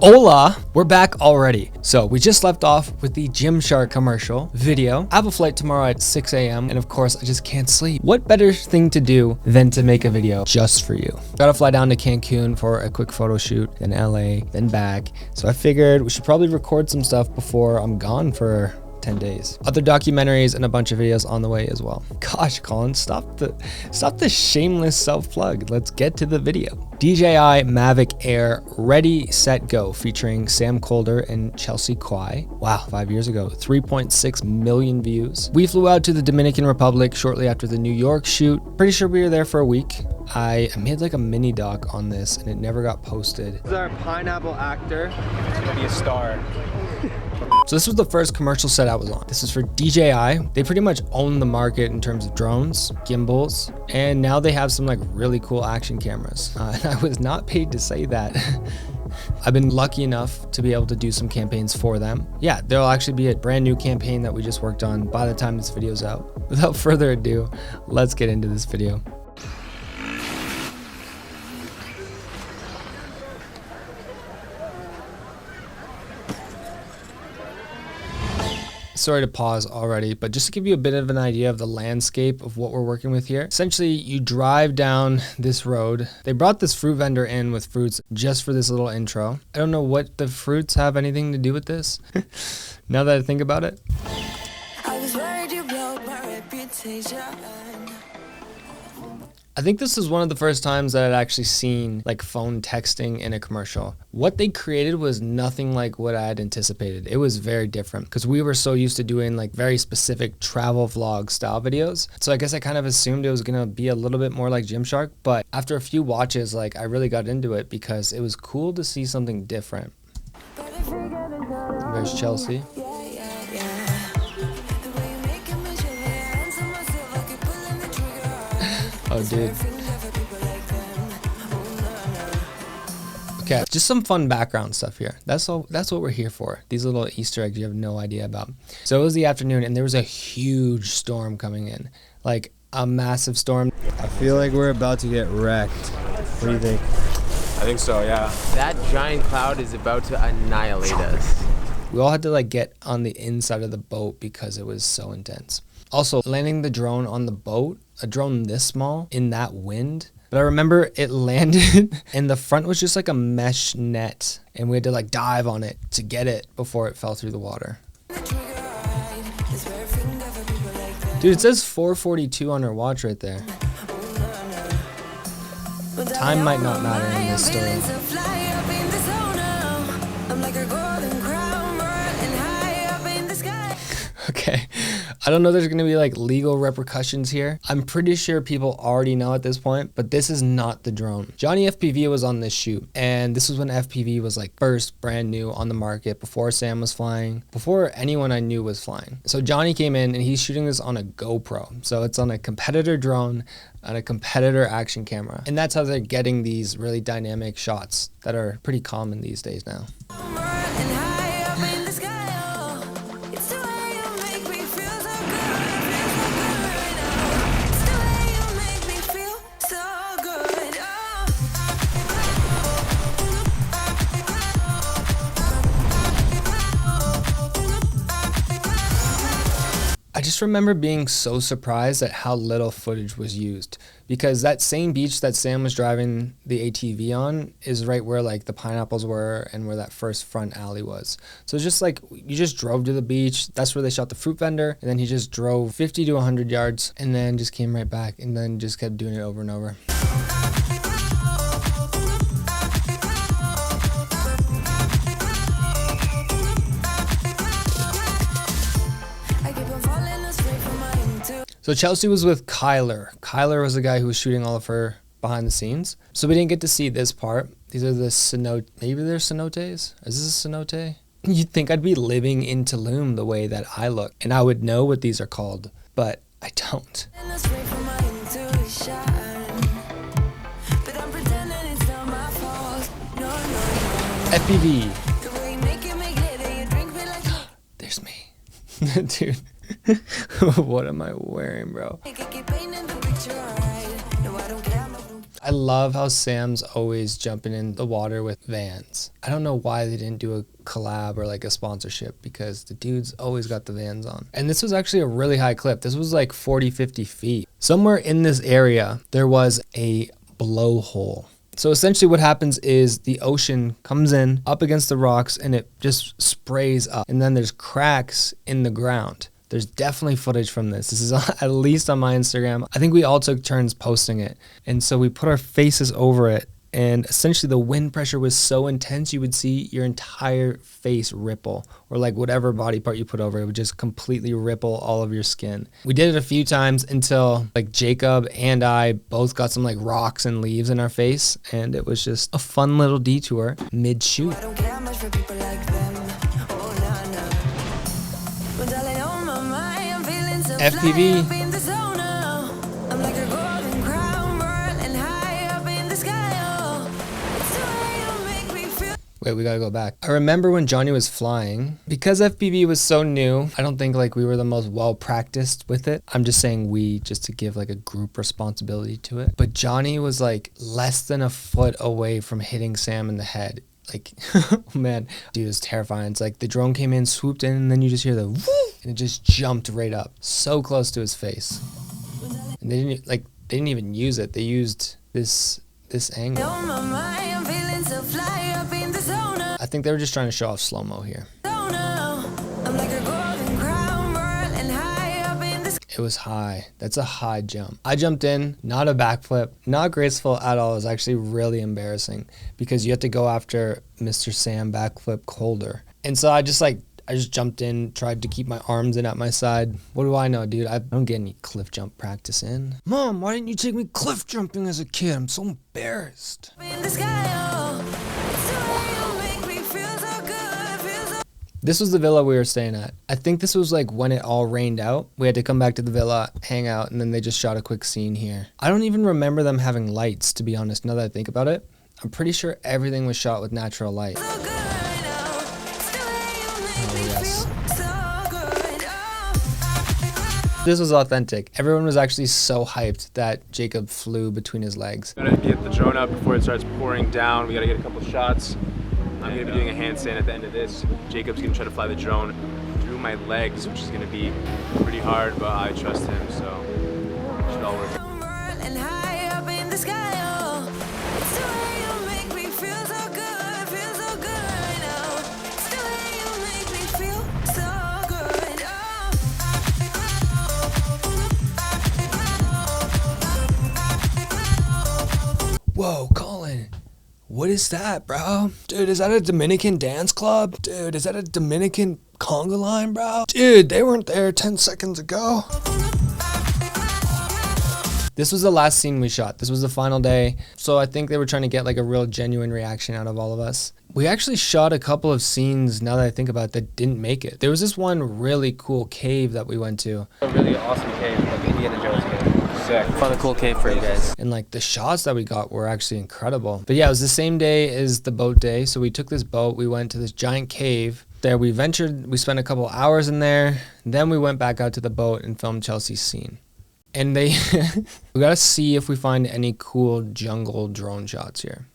Hola, we're back already. So we just left off with the Gymshark commercial video. I have a flight tomorrow at 6 a.m. and of course I just can't sleep. What better thing to do than to make a video just for you? Gotta fly down to Cancun for a quick photo shoot, then LA, then back. So I figured we should probably record some stuff before I'm gone for 10 days. Other documentaries and a bunch of videos on the way as well. Gosh, Colin, stop the shameless self-plug. Let's get to the video. DJI Mavic Air Ready, Set, Go, featuring Sam Kolder and Chelsea Kauai. Wow, 5 years ago, 3.6 million views. We flew out to the Dominican Republic shortly after the New York shoot. Pretty sure we were there for a week. I made like a mini doc on this and it never got posted. This is our pineapple actor. He's gonna be a star. So this was the first commercial set I was on. This is for DJI. They pretty much own the market in terms of drones, gimbals, and now they have some like really cool action cameras. And I was not paid to say that. I've been lucky enough to be able to do some campaigns for them. Yeah, there'll actually be a brand new campaign that we just worked on by the time this video's out. Without further ado, let's get into this video. Sorry to pause already, but just to give you a bit of an idea of the landscape of what we're working with here. Essentially, you drive down this road. They brought this fruit vendor in with fruits just for this little intro. I don't know what the fruits have anything to do with this. Now that I think about it. I was worried you blow my reputation. I think this is one of the first times that I'd actually seen like phone texting in a commercial. What they created was nothing like what I had anticipated. It was very different because we were so used to doing like very specific travel vlog style videos. So I guess I kind of assumed it was gonna be a little bit more like Gymshark, but after a few watches, like I really got into it because it was cool to see something different. There's Chelsea. Oh, dude. Okay, just some fun background stuff here. That's all. That's what we're here for. These little Easter eggs you have no idea about. So it was the afternoon, and there was a huge storm coming in, like a massive storm. I feel like we're about to get wrecked. What do you think? I think so, yeah. That giant cloud is about to annihilate us. We all had to like get on the inside of the boat because it was so intense. Also, landing the drone on the boat, a drone this small in that wind. But I remember it landed and the front was just like a mesh net and we had to like dive on it to get it before it fell through the water. Dude, it says 4:42 on our watch right there. Time might not matter in this story. Okay, I don't know if there's gonna be like legal repercussions here. I'm pretty sure people already know at this point, but this is not the drone. Johnny FPV was on this shoot, and this was when FPV was like first brand new on the market, before Sam was flying, before anyone I knew was flying. So Johnny came in and he's shooting this on a GoPro. So it's on a competitor drone and a competitor action camera. And that's how they're getting these really dynamic shots that are pretty common these days now. I just remember being so surprised at how little footage was used, because that same beach that Sam was driving the ATV on is right where like the pineapples were and where that first front alley was. So it's just like, you just drove to the beach, that's where they shot the fruit vendor, and then he just drove 50 to 100 yards and then just came right back and then just kept doing it over and over. So Chelsea was with Kylor. Kylor was the guy who was shooting all of her behind the scenes. So we didn't get to see this part. These are the CENOTES. Maybe they're CENOTES? Is this a CENOTE? You'd think I'd be living in Tulum the way that I look, and I would know what these are called, but I don't. FPV. There's me. Dude. What am I wearing, bro? I love how Sam's always jumping in the water with Vans. I don't know why they didn't do a collab or like a sponsorship, because the dude's always got the Vans on. And this was actually a really high clip. This was like 40, 50 feet. Somewhere in this area, there was a blowhole. So essentially what happens is the ocean comes in up against the rocks and it just sprays up. And then there's cracks in the ground. There's definitely footage from this. This is at least on my Instagram. I think we all took turns posting it. And so we put our faces over it. And essentially the wind pressure was so intense, you would see your entire face ripple, or like whatever body part you put over it would just completely ripple all of your skin. We did it a few times until like Jacob and I both got some like rocks and leaves in our face. And it was just a fun little detour mid-shoot. FPV. Wait, we gotta go back. I remember when Johnny was flying, because FPV was so new, I don't think like we were the most well practiced with it. I'm just saying we, just to give like a group responsibility to it. But Johnny was like less than a foot away from hitting Sam in the head. Like, oh man, dude, it was terrifying. It's like the drone came in, swooped in, and then you just hear the whoo, and it just jumped right up, so close to his face. And they didn't even use it. They used this angle. I think they were just trying to show off slow-mo here. It was high. That's a high jump. I jumped in, not a backflip, not graceful at all. It was actually really embarrassing because you have to go after Mr. Sam backflip Kolder. And so I just jumped in, tried to keep my arms in at my side. What do I know, dude? I don't get any cliff jump practice in. Mom, why didn't you take me cliff jumping as a kid? I'm so embarrassed. This was the villa we were staying at. I think this was like when it all rained out. We had to come back to the villa, hang out, and then they just shot a quick scene here. I don't even remember them having lights, to be honest, now that I think about it. I'm pretty sure everything was shot with natural light. Oh, yes. This was authentic. Everyone was actually so hyped that Jacob flew between his legs. Gotta get the drone up before it starts pouring down. We gotta get a couple shots. I'm gonna be doing a handstand at the end of this. Jacob's gonna try to fly the drone through my legs, which is gonna be pretty hard, but I trust him, so it should all work. Whoa, Colin. What is that, bro? Dude, is that a Dominican dance club? Dude, is that a Dominican conga line, bro? Dude, they weren't there 10 seconds ago. This was the last scene we shot. This was the final day. So I think they were trying to get like a real genuine reaction out of all of us. We actually shot a couple of scenes, now that I think about it, that didn't make it. There was this one really cool cave that we went to. A really awesome cave, like Indiana Jones cave. Sick. Found a cool cave for you guys. And like the shots that we got were actually incredible. But yeah, it was the same day as the boat day. So we took this boat, we went to this giant cave. There we ventured, we spent a couple hours in there. Then we went back out to the boat and filmed Chelsea's scene. And we gotta see if we find any cool jungle drone shots here.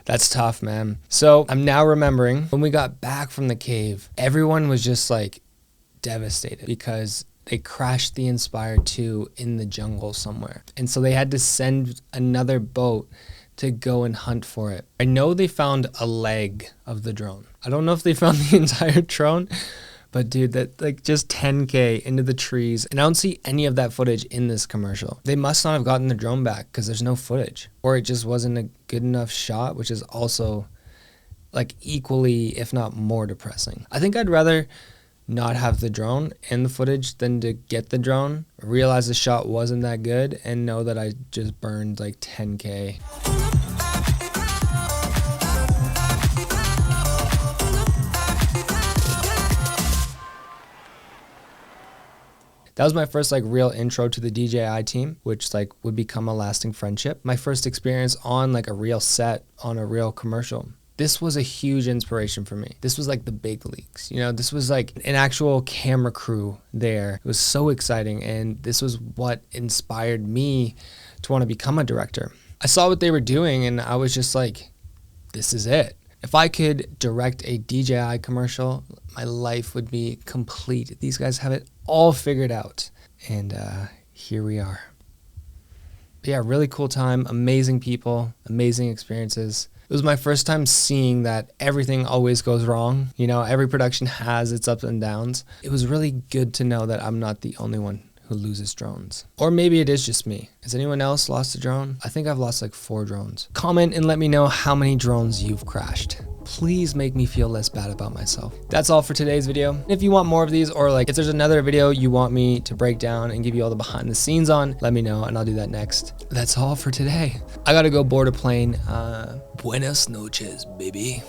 That's tough, man. So I'm now remembering when we got back from the cave, everyone was just like devastated because they crashed the Inspire 2 in the jungle somewhere. And so they had to send another boat to go and hunt for it. I know they found a leg of the drone. I don't know if they found the entire drone, but dude, that like just 10K into the trees. And I don't see any of that footage in this commercial. They must not have gotten the drone back because there's no footage. Or it just wasn't a good enough shot, which is also like equally, if not more depressing. I think I'd rather not have the drone and the footage than to get the drone, realize the shot wasn't that good, and know that I just burned like 10K. That was my first like real intro to the DJI team, which like would become a lasting friendship. My first experience on like a real set on a real commercial. This was a huge inspiration for me. This was like the big leagues, you know, this was like an actual camera crew there. It was so exciting, and this was what inspired me to want to become a director. I saw what they were doing and I was just like, this is it. If I could direct a DJI commercial, my life would be complete. These guys have it all figured out. And here we are. But yeah, really cool time, amazing people, amazing experiences. It was my first time seeing that everything always goes wrong. You know, every production has its ups and downs. It was really good to know that I'm not the only one who loses drones. Or maybe it is just me. Has anyone else lost a drone? I think I've lost like 4 drones. Comment and let me know how many drones you've crashed. Please make me feel less bad about myself. That's all for today's video. If you want more of these, or like if there's another video you want me to break down and give you all the behind the scenes on, let me know and I'll do that next. That's all for today. I gotta go board a plane. Buenas noches, baby.